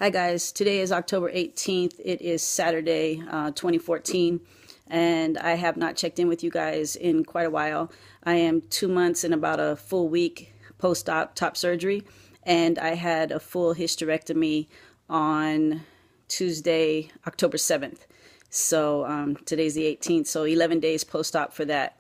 Hi guys, today is October 18th. It is Saturday, 2014, and I have not checked in with you guys in quite a while. I am 2 months and about a full week post-op top surgery, and I had a full hysterectomy on Tuesday, October 7th. So today's the 18th, so 11 days post-op for that.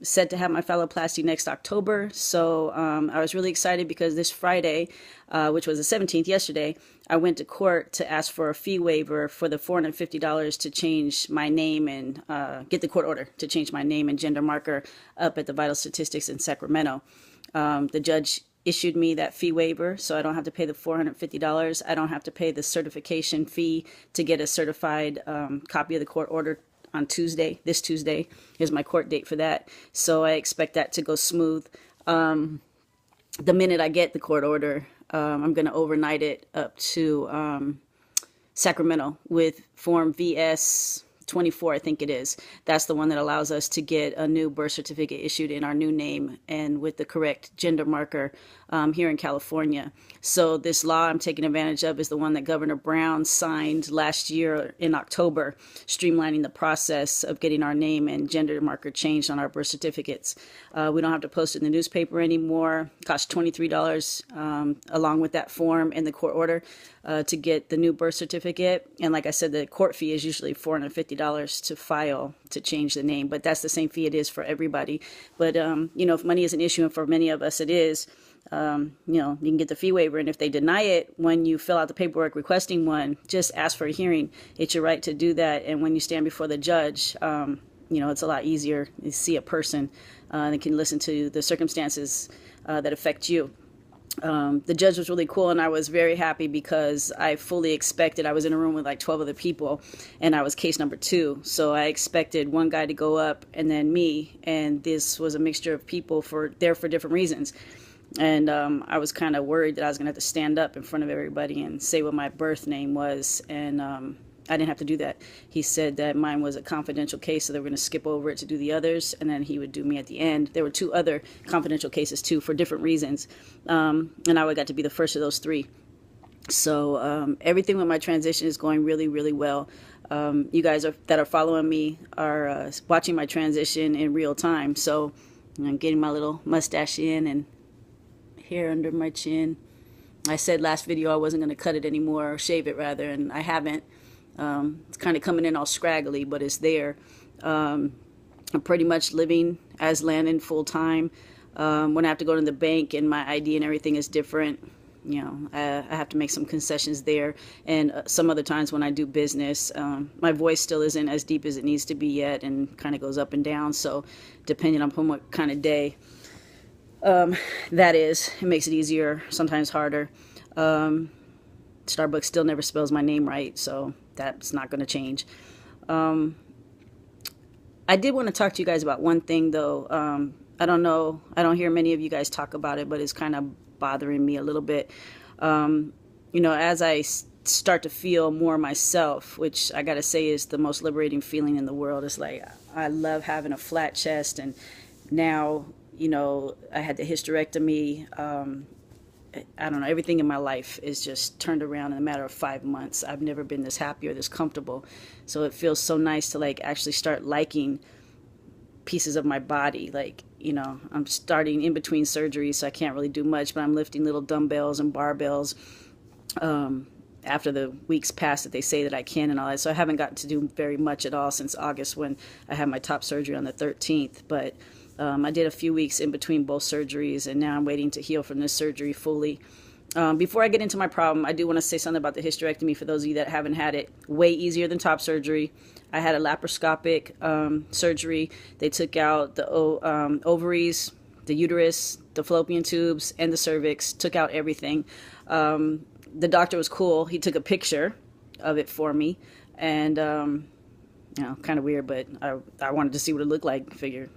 Set to have my phalloplasty next October. So I was really excited because this Friday, which was the 17th yesterday, I went to court to ask for a fee waiver for the $450 to change my name and get the court order to change my name and gender marker up at the Vital Statistics in Sacramento. The judge issued me that fee waiver, so I don't have to pay the $450. I don't have to pay the certification fee to get a certified copy of the court order on Tuesday. This Tuesday is my court date for that. So I expect that to go smooth. The minute I get the court order, I'm going to overnight it up to Sacramento with Form VS 24, I think it is. That's the one that allows us to get a new birth certificate issued in our new name and with the correct gender marker here in California. So this law I'm taking advantage of is the one that Governor Brown signed last year in October, streamlining the process of getting our name and gender marker changed on our birth certificates. We don't have to post it in the newspaper anymore. It costs $23 along with that form and the court order to get the new birth certificate. And like I said, the court fee is usually $450 to file to change the name, but that's the same fee it is for everybody. But if money is an issue, and for many of us it is, you can get the fee waiver, and if they deny it when you fill out the paperwork requesting one, just ask for a hearing. It's your right to do that, and when you stand before the judge, it's a lot easier to see a person and can listen to the circumstances that affect you. The judge was really cool, and I was very happy because I fully expected, I was in a room with like 12 other people, and I was case number 2. So I expected one guy to go up and then me, and this was a mixture of people there for different reasons. And I was kind of worried that I was going to have to stand up in front of everybody and say what my birth name was, and I didn't have to do that. He said that mine was a confidential case, so they were going to skip over it to do the others, and then he would do me at the end. There were 2 other confidential cases, too, for different reasons, and I got to be the first of those 3. So everything with my transition is going really, really well. You guys that are following me are watching my transition in real time, so I'm getting my little mustache in and hair under my chin. I said last video I wasn't going to cut it anymore, or shave it rather, and I haven't. It's kind of coming in all scraggly, but it's there. I'm pretty much living as Landon full time. When I have to go to the bank and my ID and everything is different, I have to make some concessions there. And some other times when I do business, my voice still isn't as deep as it needs to be yet and kind of goes up and down. So depending on what kind of day that is, it makes it easier, sometimes harder. Starbucks still never spells my name right, so that's not going to change. I did want to talk to you guys about one thing, though. I don't know, I don't hear many of you guys talk about it, but it's kind of bothering me a little bit. As I start to feel more myself, which I got to say is the most liberating feeling in the world. It's like, I love having a flat chest, and now, I had the hysterectomy. I don't know, everything in my life is just turned around in a matter of 5 months. I've never been this happy or this comfortable. So it feels so nice to actually start liking pieces of my body. I'm starting in between surgeries, so I can't really do much, but I'm lifting little dumbbells and barbells after the weeks pass that they say that I can and all that. So I haven't gotten to do very much at all since August when I had my top surgery on the 13th. But I did a few weeks in between both surgeries, and now I'm waiting to heal from this surgery fully. Before I get into my problem, I do want to say something about the hysterectomy for those of you that haven't had it. Way easier than top surgery. I had a laparoscopic surgery. They took out the ovaries, the uterus, the fallopian tubes, and the cervix, took out everything. The doctor was cool. He took a picture of it for me, and, kind of weird, but I wanted to see what it looked like. Figured,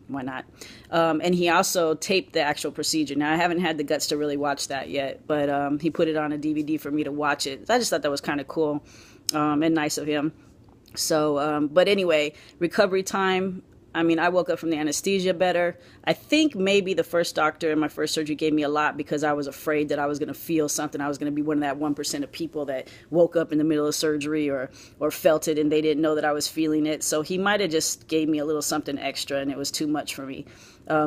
why not? And he also taped the actual procedure. Now, I haven't had the guts to really watch that yet, but he put it on a DVD for me to watch it. I just thought that was kind of cool and nice of him. So, but anyway, recovery time, I mean, I woke up from the anesthesia better. I think maybe the first doctor in my first surgery gave me a lot because I was afraid that I was going to feel something. I was going to be one of that 1% of people that woke up in the middle of surgery or felt it and they didn't know that I was feeling it. So he might have just gave me a little something extra and it was too much for me.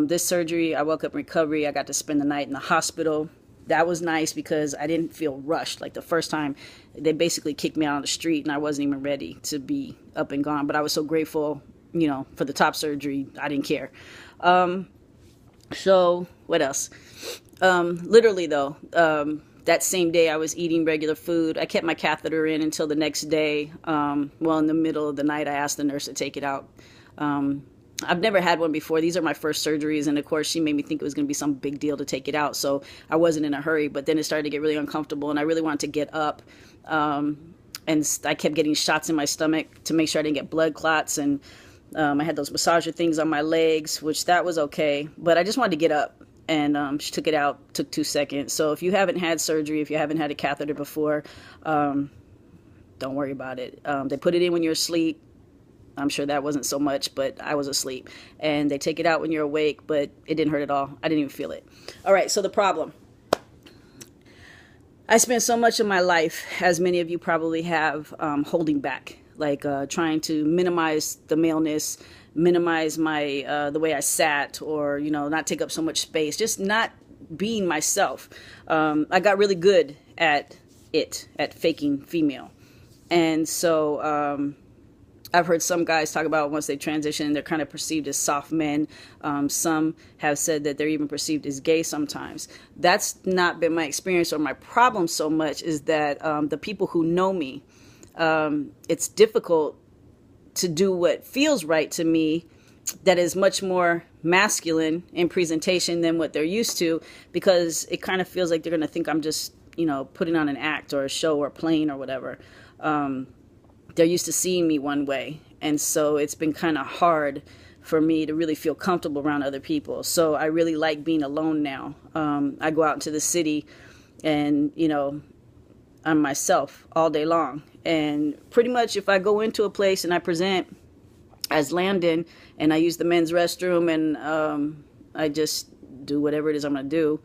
This surgery, I woke up in recovery. I got to spend the night in the hospital. That was nice because I didn't feel rushed. Like the first time, they basically kicked me out on the street and I wasn't even ready to be up and gone. But I was so grateful, you know, for the top surgery. I didn't care. So what else? Literally though, that same day I was eating regular food. I kept my catheter in until the next day. Well, in the middle of the night, I asked the nurse to take it out. I've never had one before. These are my first surgeries. And of course, she made me think it was going to be some big deal to take it out. So I wasn't in a hurry. But then it started to get really uncomfortable. And I really wanted to get up. And I kept getting shots in my stomach to make sure I didn't get blood clots. And I had those massager things on my legs, which that was okay. But I just wanted to get up. And she took it out, took 2 seconds. So if you haven't had surgery, if you haven't had a catheter before, don't worry about it. They put it in when you're asleep. I'm sure that wasn't so much, but I was asleep. And they take it out when you're awake, but it didn't hurt at all. I didn't even feel it. All right, so the problem. I spent so much of my life, as many of you probably have, holding back, like trying to minimize the maleness, minimize my the way I sat, or, you know, not take up so much space, just not being myself. I got really good at faking female. And so I've heard some guys talk about once they transition, they're kind of perceived as soft men. Some have said that they're even perceived as gay sometimes. That's not been my experience or my problem so much is that the people who know me, it's difficult to do what feels right to me that is much more masculine in presentation than what they're used to, because it kind of feels like they're going to think I'm just, you know, putting on an act or a show or playing or whatever. They're used to seeing me one way. And so it's been kind of hard for me to really feel comfortable around other people. So I really like being alone now. I go out into the city and, you know, I'm myself all day long. And pretty much if I go into a place and I present as Landon and I use the men's restroom and I just do whatever it is I'm going to do,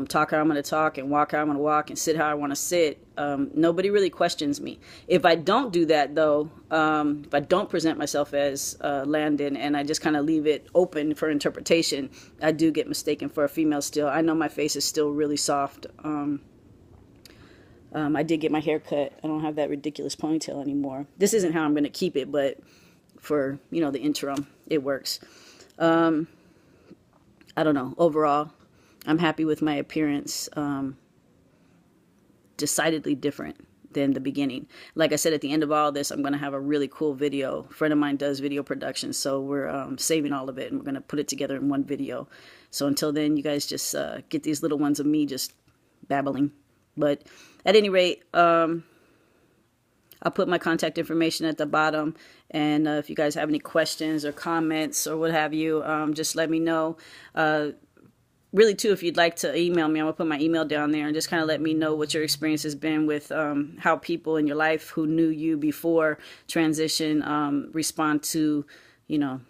talk how I'm going to talk and walk how I'm going to walk and sit how I want to sit. Nobody really questions me. If I don't do that, though, if I don't present myself as Landon and I just kind of leave it open for interpretation, I do get mistaken for a female still. I know my face is still really soft. I did get my hair cut. I don't have that ridiculous ponytail anymore. This isn't how I'm going to keep it, but for, you know, the interim, it works. I don't know. Overall, I'm happy with my appearance. Decidedly different than the beginning. Like I said, at the end of all this, I'm going to have a really cool video. A friend of mine does video production, so we're saving all of it, and we're going to put it together in one video. So until then, you guys just get these little ones of me just babbling. But at any rate, I'll put my contact information at the bottom. And if you guys have any questions or comments or what have you, just let me know. Really, too, if you'd like to email me, I'm going to put my email down there and just kind of let me know what your experience has been with how people in your life who knew you before transition respond to, you know,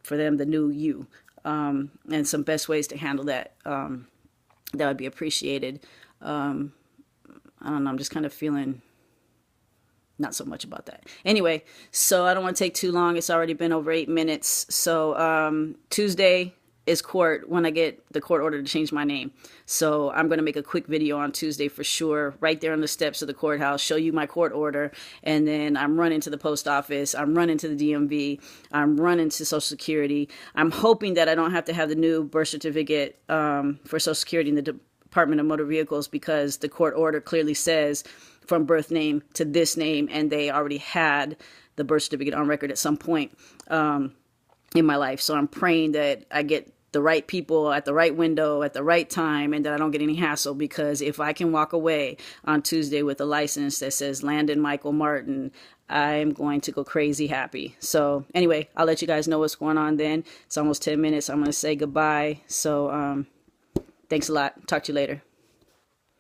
for them, the new you, and some best ways to handle that. That would be appreciated. I don't know, I'm just kind of feeling not so much about that. Anyway, so I don't want to take too long. It's already been over 8 minutes. So Tuesday is court when I get the court order to change my name. So I'm going to make a quick video on Tuesday for sure, right there on the steps of the courthouse, show you my court order. And then I'm running to the post office. I'm running to the DMV. I'm running to Social Security. I'm hoping that I don't have to have the new birth certificate for Social Security in the Department of Motor Vehicles, because the court order clearly says from birth name to this name, and they already had the birth certificate on record at some point in my life. So I'm praying that I get the right people at the right window at the right time, and that I don't get any hassle, because if I can walk away on Tuesday with a license that says Landon Michael Martin, I'm going to go crazy happy. So anyway, I'll let you guys know what's going on then. It's almost 10 minutes. I'm going to say goodbye. So thanks a lot. Talk to you later.